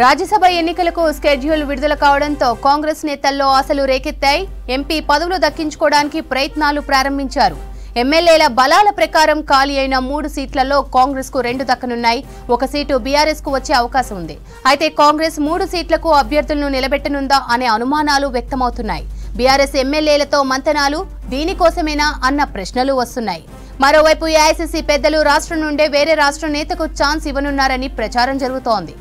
రాజ్యసభ ఎన్నికలకు స్కెడ్యూల్ విడుదల కావడంతో కాంగ్రెస్ నేతల్లో ఆశలు రేకెత్తాయి. ఎంపీ పదవులు దక్కించుకోవడానికి ప్రయత్నాలు ప్రారంభించారు. ఎమ్మెల్యేల బలాల ప్రకారం ఖాళీ అయిన 3 సీట్లలో కాంగ్రెస్ కు 2 దక్కనున్నాయి. ఒక సీటు బీఆర్ఎస్ కు వచ్చే అవకాశం ఉంది. అయితే కాంగ్రెస్ 3 సీట్లకు అభ్యర్థులను నిలబెట్టనుందా అనే అనుమానాలు వ్యక్తమవుతున్నాయి. బీఆర్ఎస్ ఎమ్మెల్యేలతో మంతనాలు దీనికోసమేనా అన్న ప్రశ్నలు వస్తున్నాయి. మరోవైపు ఏఐసీసీ పెద్దలు రాష్ట్రం నుండే వేరే రాష్ట్ర నేతకు ఛాన్స్ ఇవ్వనున్నారని ప్రచారం జరుగుతోంది.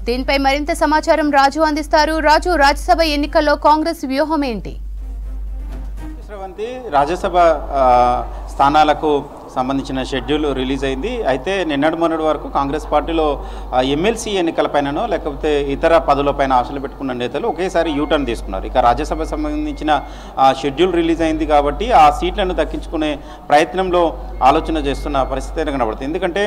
దీనిపై మరింత సమాచారం రాజు అందిస్తారు. రాజు, రాజ్యసభ ఎన్నికల్లో కాంగ్రెస్ వ్యూహం ఏంటి? రాజ్యసభ స్థానాలకు సంబంధించిన షెడ్యూల్ రిలీజ్ అయింది. అయితే నిన్నటి మొన్నటి వరకు కాంగ్రెస్ పార్టీలో ఎమ్మెల్సీ ఎన్నికలపైననో లేకపోతే ఇతర పదవులపైన ఆశలు పెట్టుకున్న నేతలు ఒకేసారి యూటర్న్ తీసుకున్నారు. ఇక రాజ్యసభ సంబంధించిన షెడ్యూల్ రిలీజ్ అయింది కాబట్టి ఆ సీట్లను దక్కించుకునే ప్రయత్నంలో ఆలోచన చేస్తున్న పరిస్థితి కనబడుతుంది. ఎందుకంటే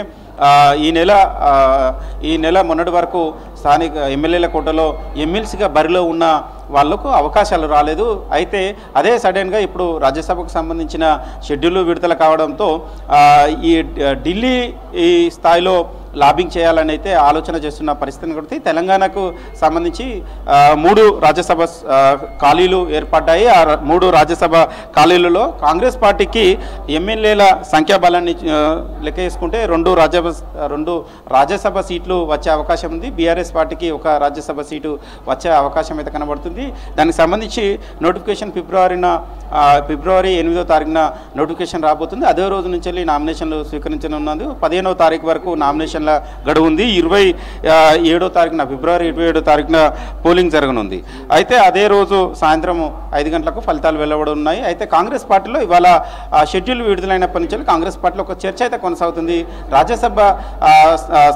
ఈ నెల మొన్నటి వరకు స్థానిక ఎమ్మెల్యేల కోటలో ఎమ్మెల్సీగా బరిలో ఉన్న వాళ్లకు అవకాశాలు రాలేదు. అయితే అదే సడన్గా ఇప్పుడు రాజ్యసభకు సంబంధించిన షెడ్యూల్ విడుదల కావడంతో ఈ ఢిల్లీ ఈ స్థాయిలో లాబింగ్ చేయాలని అయితే ఆలోచన చేస్తున్న పరిస్థితిని కాబట్టి తెలంగాణకు సంబంధించి 3 రాజ్యసభ ఖాళీలు ఏర్పడ్డాయి. ఆ 3 రాజ్యసభ ఖాళీలలో కాంగ్రెస్ పార్టీకి ఎమ్మెల్యేల సంఖ్యాబలాన్ని లెక్క వేసుకుంటే 2 రాజ్యసభ సీట్లు వచ్చే అవకాశం ఉంది. బీఆర్ఎస్ పార్టీకి 1 రాజ్యసభ సీటు వచ్చే అవకాశం అయితే కనబడుతుంది. దానికి సంబంధించి నోటిఫికేషన్ ఫిబ్రవరి 8వ తారీఖున నోటిఫికేషన్ రాబోతుంది. అదే రోజు నుంచి వెళ్ళి నామినేషన్లు స్వీకరించనున్నది. 15వ తారీఖు వరకు నామినేషన్ గడువు ఉంది. 27వ తారీఖున ఫిబ్రవరి 27వ తారీఖున పోలింగ్ జరగనుంది. అయితే అదే రోజు సాయంత్రం 5 గంటలకు ఫలితాలు వెలువడనున్నాయి. అయితే కాంగ్రెస్ పార్టీలో ఇవాళ షెడ్యూల్ విడుదలైనప్పటి నుంచి కాంగ్రెస్ పార్టీలో ఒక చర్చ అయితే కొనసాగుతుంది. రాజ్యసభ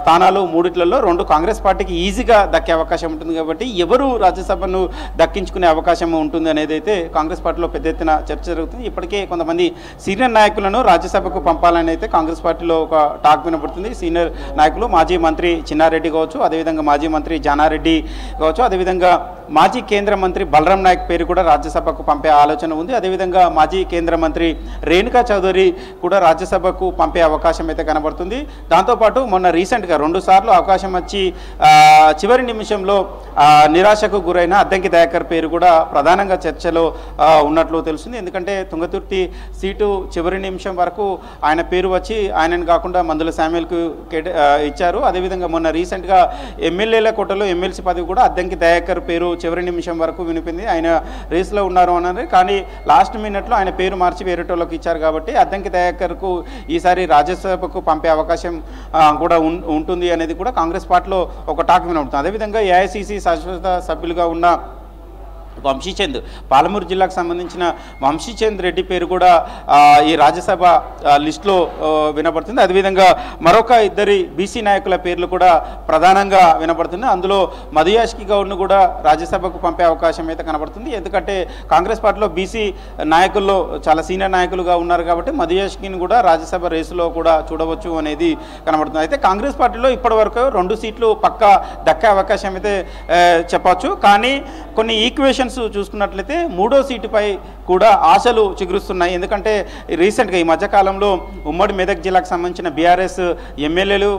స్థానాలు 3లలో 2 కాంగ్రెస్ పార్టీకి ఈజీగా దక్కే అవకాశం ఉంటుంది కాబట్టి ఎవరు రాజ్యసభను దక్కించుకునే అవకాశం ఉంటుంది అనేది అయితే కాంగ్రెస్ పార్టీలో పెద్ద ఎత్తున చర్చ జరుగుతుంది. ఇప్పటికే కొంతమంది సీనియర్ నాయకులను రాజ్యసభకు పంపాలని అయితే కాంగ్రెస్ పార్టీలో ఒక టాక్ వినబడుతుంది. సీనియర్ నాయకులు మాజీ మంత్రి చిన్నారెడ్డి కావచ్చు, అదేవిధంగా మాజీ మంత్రి జానారెడ్డి కావచ్చు, అదేవిధంగా మాజీ కేంద్ర మంత్రి బలరాం నాయక్ పేరు కూడా రాజ్యసభకు పంపే ఆలోచన ఉంది. అదేవిధంగా మాజీ కేంద్ర మంత్రి రేణుకా చౌదరి కూడా రాజ్యసభకు పంపే అవకాశం అయితే కనబడుతుంది. దాంతోపాటు మొన్న రీసెంట్గా 2 సార్లు అవకాశం వచ్చి చివరి నిమిషంలో నిరాశకు గురైన అద్దంకి దయాకర్ పేరు కూడా ప్రధానంగా చర్చలో ఉన్నట్లు తెలుస్తుంది. ఎందుకంటే తుంగతుర్తి సీటు చివరి నిమిషం వరకు ఆయన పేరు వచ్చి ఆయనను కాకుండా మందుల శామ్యుల్కు ఇచ్చారు. అదేవిధంగా మొన్న రీసెంట్గా ఎమ్మెల్యేల కోటలో ఎమ్మెల్సీ పదవి కూడా అద్దంకి దయాకర్ పేరు చివరి నిమిషం వరకు వినిపింది. ఆయన రేసులో ఉన్నారు అన్నారు. కానీ లాస్ట్ మినిట్లో ఆయన పేరు మార్చి వేరేటోళ్ళకి ఇచ్చారు కాబట్టి అద్దంకి దయాకర్కు ఈసారి రాజ్యసభకు పంపే అవకాశం కూడా ఉంటుంది అనేది కూడా కాంగ్రెస్ పార్టీలో ఒక టాక్ వినబడుతుంది. అదేవిధంగా ఏఐసీసీ శాశ్వత సభ్యులుగా ఉన్న వంశీచంద్, పాలమూరు జిల్లాకు సంబంధించిన వంశీచంద్ రెడ్డి పేరు కూడా ఈ రాజ్యసభ లిస్టులో వినపడుతుంది. అదేవిధంగా మరొక 2 బీసీ నాయకుల పేర్లు కూడా ప్రధానంగా వినపడుతుంది. అందులో మధుయాష్కి గౌడ్ను కూడా రాజ్యసభకు పంపే అవకాశం అయితే కనబడుతుంది. ఎందుకంటే కాంగ్రెస్ పార్టీలో బీసీ నాయకుల్లో చాలా సీనియర్ నాయకులుగా ఉన్నారు కాబట్టి మధుయాష్కిని కూడా రాజ్యసభ రేసులో కూడా చూడవచ్చు అనేది కనబడుతుంది. అయితే కాంగ్రెస్ పార్టీలో ఇప్పటివరకు 2 సీట్లు పక్కా దక్కే అవకాశం అయితే చెప్పవచ్చు. కానీ కొన్ని ఈక్వేషన్స్ చూసుకున్నట్లయితే 3వ సీటుపై కూడా ఆశలు చిగురుస్తున్నాయి. ఎందుకంటే రీసెంట్గా ఈ మధ్యకాలంలో ఉమ్మడి మెదక్ జిల్లాకు సంబంధించిన బీఆర్ఎస్ ఎమ్మెల్యేలు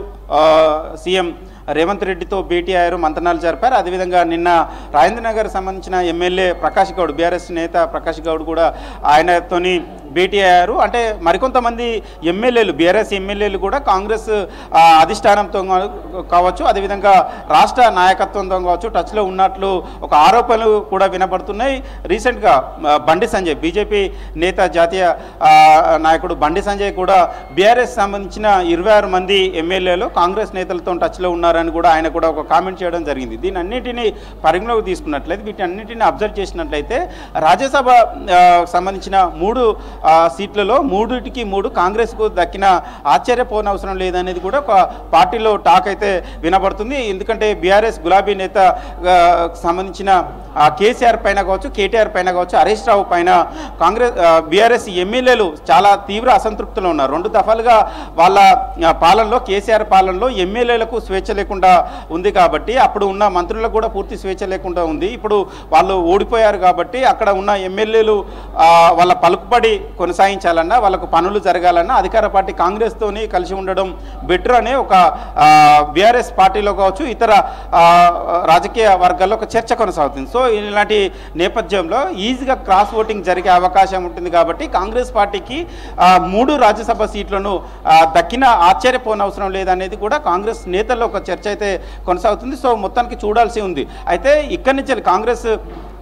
సీఎం రేవంత్ రెడ్డితో భేటీ అయ్యారు, మంతనాలు జరిపారు. అదేవిధంగా నిన్న రాజేంద్రనగర్ సంబంధించిన ఎమ్మెల్యే ప్రకాష్ గౌడ్, బీఆర్ఎస్ నేత ప్రకాష్ గౌడ్ కూడా ఆయనతోని భేటీ అయ్యారు. అంటే మరికొంతమంది ఎమ్మెల్యేలు, బీఆర్ఎస్ ఎమ్మెల్యేలు కూడా కాంగ్రెస్ అధిష్టానంతో కావచ్చు, అదేవిధంగా రాష్ట్ర నాయకత్వంతో కావచ్చు టచ్లో ఉన్నట్లు ఒక ఆరోపణలు కూడా వినపడుతున్నాయి. రీసెంట్గా బండి సంజయ్, బీజేపీ నేత, జాతీయ నాయకుడు బండి సంజయ్ కూడా బీఆర్ఎస్ సంబంధించిన 26 మంది ఎమ్మెల్యేలు కాంగ్రెస్ నేతలతో టచ్లో ఉన్నారని కూడా ఆయన కూడా ఒక కామెంట్ చేయడం జరిగింది. దీని అన్నింటినీ పరిగణలోకి తీసుకున్నట్లయితే, వీటన్నిటిని అబ్జర్వ్ చేసినట్లయితే రాజ్యసభ సంబంధించిన 3 సీట్లలో 3 కాంగ్రెస్కు దక్కిన ఆశ్చర్యపోనవసరం లేదనేది కూడా ఒక పార్టీలో టాక్ అయితే వినబడుతుంది. ఎందుకంటే బీఆర్ఎస్ గులాబీ నేత సంబంధించిన కేసీఆర్ పైన కావచ్చు, కేటీఆర్ పైన కావచ్చు, హరీష్ రావు పైన బీఆర్ఎస్ ఎమ్మెల్యేలు చాలా తీవ్ర అసంతృప్తిలో ఉన్నారు. 2 దఫాలుగా వాళ్ళ పాలనలో, కేసీఆర్ పాలనలో ఎమ్మెల్యేలకు స్వేచ్ఛ లేకుండా ఉంది కాబట్టి, అప్పుడు ఉన్న మంత్రులకు కూడా పూర్తి స్వేచ్ఛ లేకుండా ఉంది. ఇప్పుడు వాళ్ళు ఓడిపోయారు కాబట్టి అక్కడ ఉన్న ఎమ్మెల్యేలు వాళ్ళ పలుకుబడి కొనసాగించాలన్నా వాళ్ళకు పనులు జరగాలన్నా అధికార పార్టీ కాంగ్రెస్తోని కలిసి ఉండడం బెటర్ అనే ఒక బీఆర్ఎస్ పార్టీలో కావచ్చు ఇతర రాజకీయ వర్గాల్లో ఒక చర్చ కొనసాగుతుంది. సో ఇలాంటి నేపథ్యంలో ఈజీగా క్రాస్ ఓటింగ్ జరిగే అవకాశం ఉంటుంది కాబట్టి కాంగ్రెస్ పార్టీకి 3 రాజ్యసభ సీట్లను దక్కిన ఆశ్చర్యపోనవసరం లేదనేది కూడా కాంగ్రెస్ నేతల్లో ఒక చర్చ అయితే కొనసాగుతుంది. సో మొత్తానికి చూడాల్సి ఉంది. అయితే ఇక్కడి నుంచి కాంగ్రెస్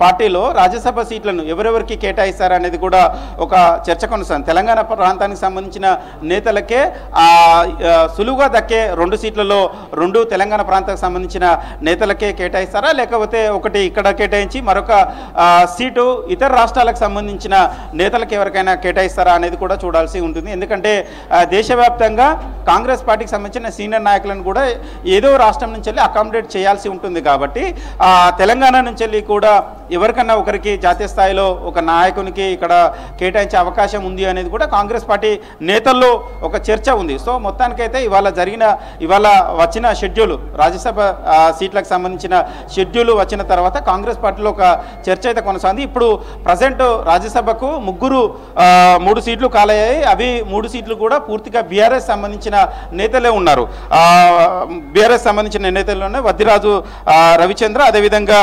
పార్టీలో రాజ్యసభ సీట్లను ఎవరెవరికి కేటాయిస్తారనేది కూడా ఒక చర్చ కొనసాగుతుంది. తెలంగాణ ప్రాంతానికి సంబంధించిన నేతలకే సులువుగా దక్కే 2 సీట్లలో 2 తెలంగాణ ప్రాంతానికి సంబంధించిన నేతలకే కేటాయిస్తారా, లేకపోతే ఒకటి ఇక్కడ కేటాయించి మరొక సీటు ఇతర రాష్ట్రాలకు సంబంధించిన నేతలకు ఎవరికైనా కేటాయిస్తారా అనేది కూడా చూడాల్సి ఉంటుంది. ఎందుకంటే దేశవ్యాప్తంగా కాంగ్రెస్ పార్టీకి సంబంధించిన సీనియర్ నాయకులను కూడా ఏదో రాష్ట్రం నుంచి వెళ్ళి అకామిడేట్ చేయాల్సి ఉంటుంది కాబట్టి తెలంగాణ నుంచి వెళ్ళి కూడా ఎవరికన్నా ఒకరికి జాతీయ స్థాయిలో ఒక నాయకునికి ఇక్కడ కేటాయించే అవకాశం ఉంది అనేది కూడా కాంగ్రెస్ పార్టీ నేతల్లో ఒక చర్చ ఉంది. సో మొత్తానికైతే ఇవాళ వచ్చిన షెడ్యూల్ రాజ్యసభ సీట్లకు సంబంధించిన షెడ్యూల్ వచ్చిన తర్వాత కాంగ్రెస్ పార్టీలో ఒక చర్చ అయితే కొనసాగింది. ఇప్పుడు ప్రజెంట్ రాజ్యసభకు 3 సీట్లు ఖాళయ్యాయి. అవి 3 సీట్లు కూడా పూర్తిగా బీఆర్ఎస్ సంబంధించిన నేతలే ఉన్నారు. బీఆర్ఎస్ సంబంధించిన నేతల్లోనే వద్దిరాజు రవిచంద్ర, అదేవిధంగా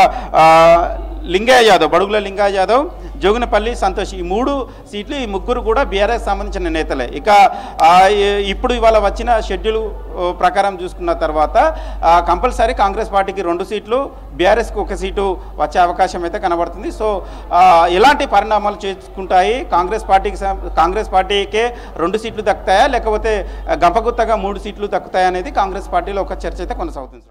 లింగయ్య యాదవ్, బడుగుల లింగయ్య యాదవ్, జోగినపల్లి సంతోష్, ఈ 3 సీట్లు ఈ 3 కూడా బీఆర్ఎస్ సంబంధించిన నేతలే. ఇక ఇప్పుడు ఇవాళ వచ్చిన షెడ్యూల్ ప్రకారం చూసుకున్న తర్వాత కంపల్సరీ కాంగ్రెస్ పార్టీకి 2 సీట్లు, బీఆర్ఎస్కి 1 సీటు వచ్చే అవకాశం అయితే కనబడుతుంది. సో ఎలాంటి పరిణామాలు చేసుకుంటాయి, కాంగ్రెస్ పార్టీకే 2 సీట్లు దక్కుతాయా లేకపోతే గంపగుత్తగా 3 సీట్లు దక్కుతాయా అనేది కాంగ్రెస్ పార్టీలో ఒక చర్చ అయితే కొనసాగుతుంది.